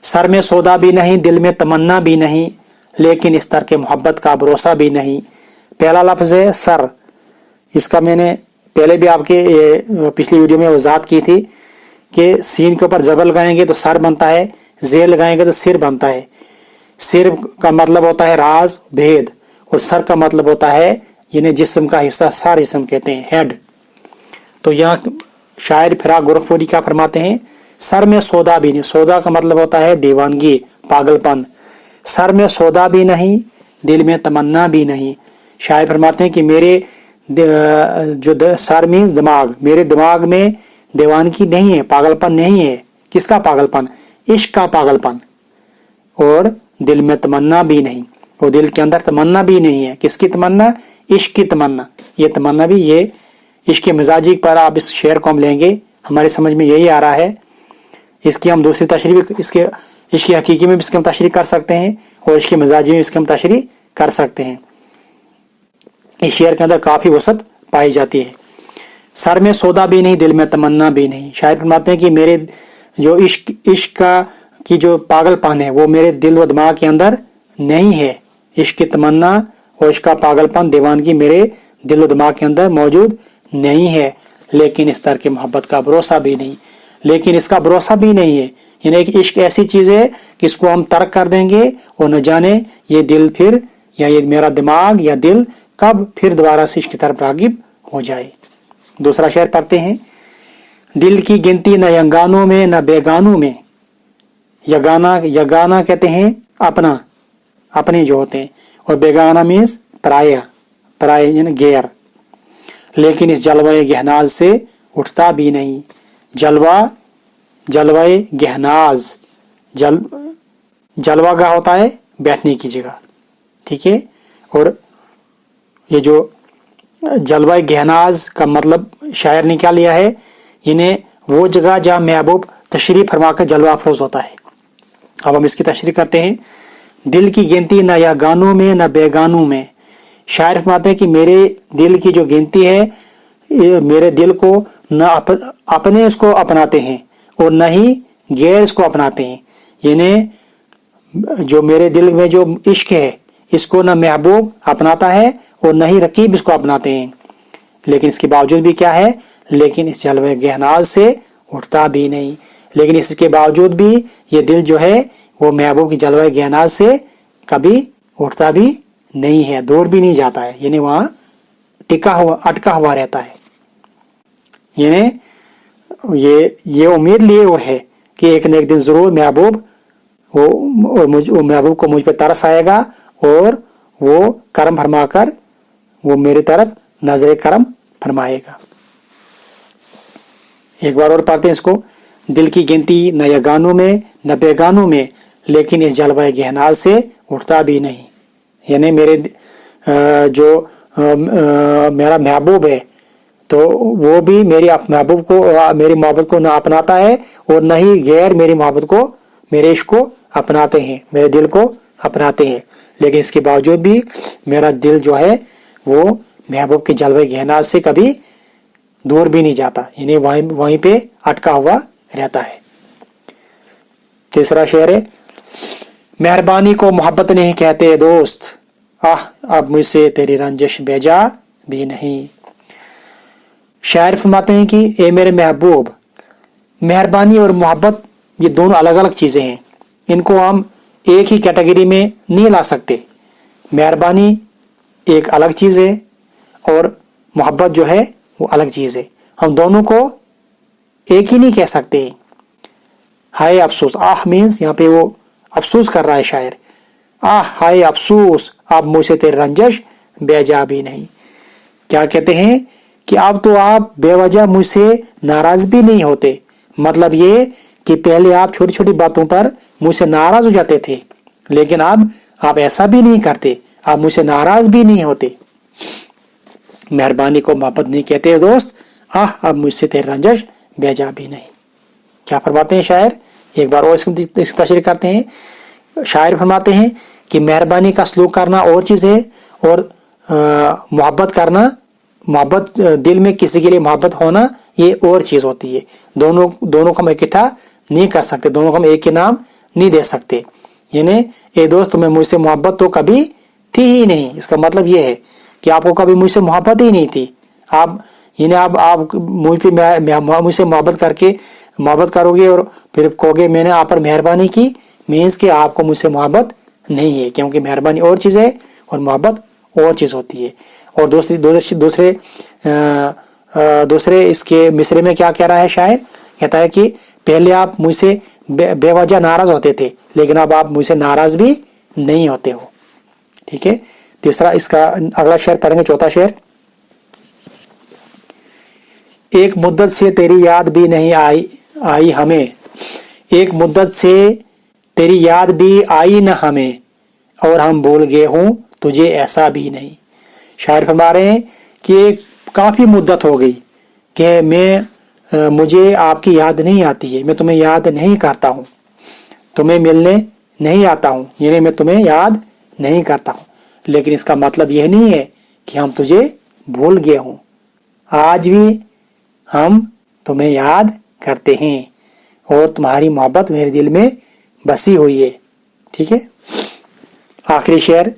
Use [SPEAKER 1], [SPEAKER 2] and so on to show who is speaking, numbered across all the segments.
[SPEAKER 1] Sir में सौदा भी नहीं, दिल में तमन्ना भी नहीं, लेकिन इस तरह के मोहब्बत का भरोसा भी नहीं। पहला लफ्ज़ है सर, इसका मैंने पहले भी आपके पिछली वीडियो में वजाहत की थी कि सीन के ऊपर जबर लगाएंगे तो सर बनता है, जेर लगाएंगे तो सिर बनता है। सिर का मतलब होता है राज, भेद, और सर का मतलब होता है यानी जिस्म का हिस्सा, सार जिस्म कहते हैं, हेड। तो यहाँ शायर फिराक गोरखपुरी क्या फरमाते हैं, सर में सौदा भी नहीं, सौदा का मतलब होता है दीवानगी, पागलपन। सर में सौदा भी नहीं, दिल में तमन्ना भी नहीं। शायर फरमाते हैं कि मेरे जो सर मीन्स दिमाग, मेरे दिमाग में दीवानगी नहीं है, पागलपन नहीं है। किसका पागलपन? इश्क का पागलपन। और दिल में तमन्ना भी नहीं, और दिल के अंदर तमन्ना भी नहीं है। किसकी तमन्ना? इश्क की तमन्ना। ये तमन्ना भी, ये इश्क के मिजाजी पर आप इस शेर को हम लेंगे, हमारी समझ में यही आ रहा है। इसकी हम दूसरी तशरीह भी, इसकी हकीकी में भी इसकी हम तशरीह कर सकते हैं, और इसके मिजाजी में इसकी हम तशरीह कर सकते हैं। इस शेर के अंदर काफी वसत पाई जाती है। सर में सौदा भी नहीं, दिल में तमन्ना भी नहीं। शायर फरमाते हैं कि मेरे जो इश्क का की जो पागलपन है वो मेरे दिल व दिमाग के अंदर नहीं है। इश्क की तमन्ना और इसका पागलपन, दीवानगी मेरे दिल व दिमाग के अंदर मौजूद नहीं है, लेकिन इस तरह की मोहब्बत का भरोसा भी नहीं, लेकिन इसका भरोसा भी नहीं है। यानी कि इश्क ऐसी चीज है कि इसको हम तर्क कर देंगे और न जाने ये दिल फिर, या ये मेरा दिमाग या दिल कब फिर दोबारा से इश्क की तरफ रागिब हो जाए। दूसरा शेर पढ़ते हैं, दिल की गिनती न यंगानों में न बेगानों में। यगाना, यगाना कहते हैं अपना, अपने जो होते हैं, और बेगाना मीन्स पराया, पराया यानी गैर। लेकिन इस जलवाए गहनाज से उठता भी नहीं। जलवा, जलवाए गहनाज, जलवा का होता है बैठने की जगह, ठीक है। और ये जो जलवाए गहनाज का मतलब शायर ने क्या लिया है, इन्हें वो जगह जहाँ महबूब तशरीह फरमा कर जलवा अफरोज होता है। अब हम इसकी तशरीह करते हैं। दिल की गिनती न या गानों में न बेगानों में। शायर फरमाते हैं कि मेरे दिल की जो गिनती है, मेरे दिल को न अपने इसको अपनाते हैं और न ही गैर इसको अपनाते हैं। यानी जो मेरे दिल में जो इश्क है इसको न महबूब अपनाता है और न ही रकीब इसको अपनाते हैं। लेकिन इसके बावजूद भी क्या है, लेकिन इस जलवे गहनाज से उठता भी नहीं। लेकिन इसके बावजूद भी ये दिल जो है वो महबूब की जलवे गहनाज से कभी उठता भी नहीं है, दूर भी नहीं जाता है, यानी वहां टिका हुआ, अटका हुआ रहता है। यानी ये उम्मीद लिए वो है कि एक न एक दिन जरूर महबूब वो महबूब को मुझ पर तरस आएगा और वो करम फरमाकर वो मेरी तरफ नजर करम फरमाएगा। एक बार और पढ़ते हैं इसको। दिल की गिनती न यगानों में न बेगानों में, लेकिन इस जलवाए गहनाज से उठता भी नहीं। यानी मेरे जो मेरा महबूब है तो वो भी मेरी महबूब को, मेरी मोहब्बत को न अपनाता है और न ही गैर मेरी मोहब्बत को, मेरे इश्क को अपनाते हैं, मेरे दिल को अपनाते हैं। लेकिन इसके बावजूद भी मेरा दिल जो है वो महबूब के जलवे गहनाज से कभी दूर भी नहीं जाता, यानी वहीं पे अटका हुआ रहता है। तीसरा शेर है, मेहरबानी को मोहब्बत नहीं कहते दोस्त, आह अब मुझसे तेरी रंजिश बेजा भी नहीं। शायर फरमाते हैं कि ए मेरे महबूब, मेहरबानी और मोहब्बत ये दोनों अलग अलग चीजें हैं, इनको हम एक ही कैटेगरी में नहीं ला सकते। मेहरबानी एक अलग चीज है और मोहब्बत जो है वो अलग चीज है, हम दोनों को एक ही नहीं कह सकते। हाय अफसोस, आह मीन्स यहाँ पे वो अफसोस कर रहा है शायर, आह हाय अफसोस अब मुझसे तेरी रंजिश बेजा भी नहीं। क्या कहते हैं कि अब तो आप बेवजह मुझसे नाराज भी नहीं होते। मतलब ये कि पहले आप छोटी छोटी बातों पर मुझसे नाराज हो जाते थे, लेकिन अब आप ऐसा भी नहीं करते, आप मुझसे नाराज भी नहीं होते। मेहरबानी को मोहब्बत नहीं कहते दोस्त, आह अब मुझसे तेरी रंजिश बेजा भी नहीं। क्या फरमाते हैं शायर, एक बार और इसकी तशरीह करते हैं। शायर फरमाते हैं कि मेहरबानी का सलूक करना और चीज है और मोहब्बत करना, मोहब्बत दिल में किसी के लिए मोहब्बत होना ये और चीज होती है। दोनों को हम इकट्ठा नहीं कर सकते, दोनों को हम एक के नाम नहीं दे सकते। यानी ए दोस्त तुम्हें मुझसे मोहब्बत तो कभी थी ही नहीं, इसका मतलब ये है कि आपको कभी मुझसे मोहब्बत ही नहीं थी। आप यानी आप मुझसे मोहब्बत करोगे और फिर कहोगे मैंने आप पर मेहरबानी की, मीन्स कि आपको मुझसे मोहब्बत नहीं है, क्योंकि मेहरबानी और चीज़ है और मोहब्बत और चीज़ होती है। और दूसरे इसके मिसरे में क्या कह रहा है शायर, कहता है कि पहले आप मुझसे बेवजह नाराज होते थे, लेकिन अब आप मुझसे नाराज भी नहीं होते हो। ठीक है। तीसरा इसका अगला शेर पढ़ेंगे, चौथा शेर। एक मुद्दत से तेरी याद भी नहीं आई हमें, एक मुद्दत से तेरी याद भी आई न हमें, और हम भूल गए हूं तुझे ऐसा भी नहीं। शायर फरमा रहे हैं कि काफी मुद्दत हो गई कि मुझे आपकी याद नहीं आती है, मैं तुम्हें याद नहीं करता हूं, तुम्हें मिलने नहीं आता हूं, यानी मैं तुम्हें याद नहीं करता हूं। लेकिन इसका मतलब यह नहीं है कि हम तुझे भूल गए हों, आज भी हम तुम्हें याद करते हैं और तुम्हारी मोहब्बत मेरे दिल में बसी हुई है। ठीक है। आखिरी शेर।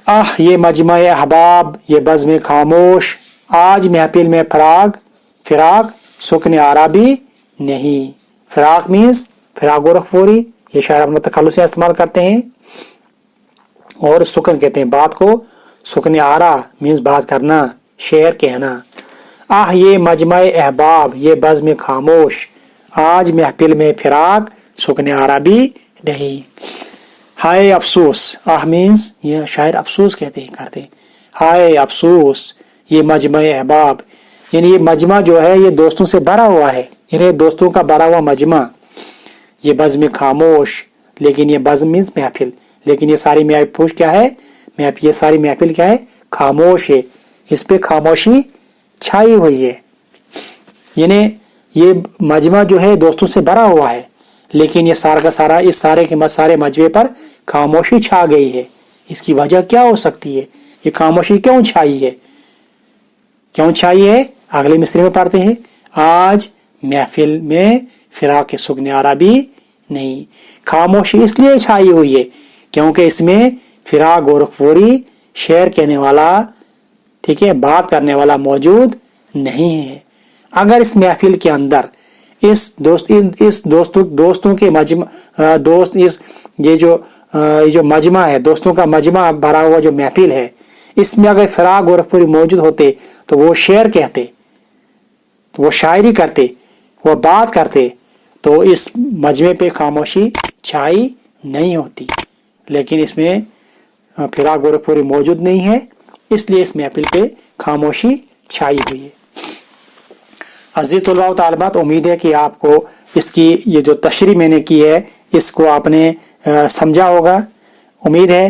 [SPEAKER 1] आह ये मजमा-ए अहबाब ये बज़्म खामोश, आज महफिल में फिराक सुकन आराबी नहीं। फिराक मीन्स फिराक गोरखपुरी, ये शायर अपना तखल्लुस से इस्तेमाल करते हैं। और सुकन कहते हैं बात को, सुकन आरा मीन्स बात करना, शेर कहना। आह ये मजमा-ए अहबाब ये बज़्म खामोश, आज महफिल में फिराक सुकन आराबी नहीं। हाय अफसोस, आह मीन्स ये शायर अफसोस करते हैं। हाय अफसोस ये मजमा-ए अहबाब, यानी ये मजमा जो है ये दोस्तों से भरा हुआ है, यानी दोस्तों का भरा हुआ मजमा। ये बज़्म खामोश, लेकिन ये बज़्म मीन्स महफिल, लेकिन ये सारी महफिल क्या है, ये सारी महफिल क्या है, खामोश है, इस पे खामोशी छाई हुई है। यानी ये मजमा जो है दोस्तों से भरा हुआ है, लेकिन ये सारा का सारा इस सारे मजमे पर खामोशी छा गई है। इसकी वजह क्या हो सकती है, ये खामोशी क्यों छाई है, क्यों छाई है, अगले मिसरे में पढ़ते हैं। आज महफिल में फिराक के सुगन आराबी नहीं। खामोशी इसलिए छाई हुई है क्योंकि इसमें फिराक गोरखपुरी शेर कहने वाला, ठीक है, बात करने वाला मौजूद नहीं है। अगर इस महफिल के अंदर इस दोस्तों के मजमा दोस्त ये जो मजमा है, दोस्तों का मजमा भरा हुआ जो महफिल है, इसमें अगर फिराक गोरखपुरी मौजूद होते तो वो शेर कहते, तो वो शायरी करते, वो बात करते, तो इस मजमे पे खामोशी छाई नहीं होती। लेकिन इसमें फिराक गोरखपुरी मौजूद नहीं है, इसलिए इस महफिल पे खामोशी छाई हुई है। अज़ीज़ तलबा व तालिबात, उम्मीद है कि आपको इसकी ये जो तशरीह मैंने की है इसको आपने समझा होगा। उम्मीद है